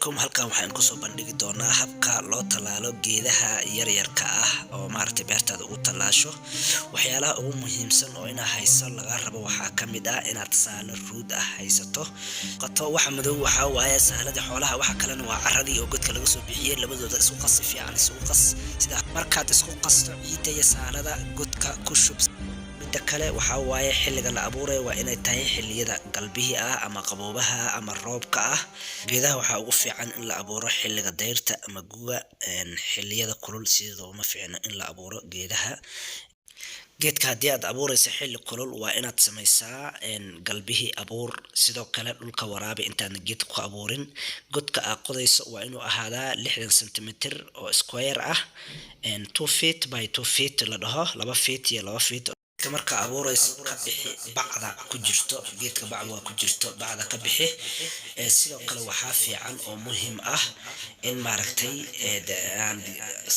calaykum halkan waxaan ku soo bandhigi doonaa habka loo tallaalo geedaha yaryarka ah oo maaragtay beertaada ugu tallaasho waxyaalaha ugu muhiimsan oo inaad hayso laga rabo waxaa ka mid ah inaad saalo ruud ah haysato qato waxa madow waxa waaye saalada xoolaha waxa kalena waa caradii oo godka laga soo bixiyay labadooda isku qas si fiican isugu qas sida markaad isku qasto ciidda iyo saalada godka ku shub kale waxa waaye xilliga la abuuray waa inay tahay xilliyada galbihi ah ama qaboobaha ama roobka ah geedaha waxa ugu fiican in la abuuro xilliga dayrta ama guga xilliyada kulul sidoo ma fiicna in la abuuro geedka haddii aad abuurayso xilli kulul waa inaad samaysaa galbihi abuur sidoo kale dhulka waraabi intaan geed ku abuurin godka aad qodayso waa inuu ahaadaa 60 centimeter oo square ah 2 feet by 2 feet la dhaho 2 feet iyo 2 feet marka abuurayso ka bixi bacda ku jirto geedka bacda ku jirto bacda ka bixi sidoo kale waxaa fiican oo muhiim ah in maaragtay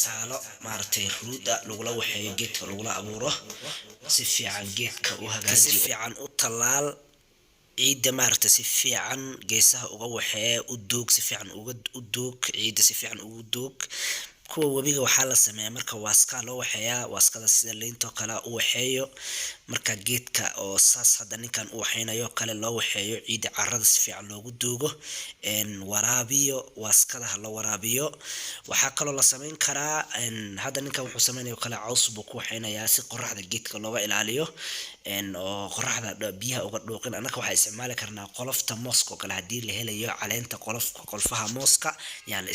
saalo maaragtay ruuda lagula waxeeyo geedka lagula abuuro si fiican geedka u hagaajiyo si fiican u tallaal ciidda maaragtay si fiican geesaha uga waxee u doog si fiican u doog ciidda si fiican ugu doog kuwa wabiga waxaa la sameeyaa marka waaska loo waxeeyaa waaskada sida leento kala u waxeeyo marka geedka oo saas hadda ninkan u waxeynayo kale loo waxeeyo ciidda carrada si fiican loogu doogo waraabiyo waaskada la waraabiyo waxaa kaloo la sameyn karaa hadda ninkan wuxuu sameynayo kale caws buu ku waxeynayaa si qorraxda geedka looga ilaaliyo oo qorraxda biyaha uga dhooqin anaka waxaa isticmaali karnaa qolofta mooska kale haddii la helayo caleenta qolfaha mooska yaan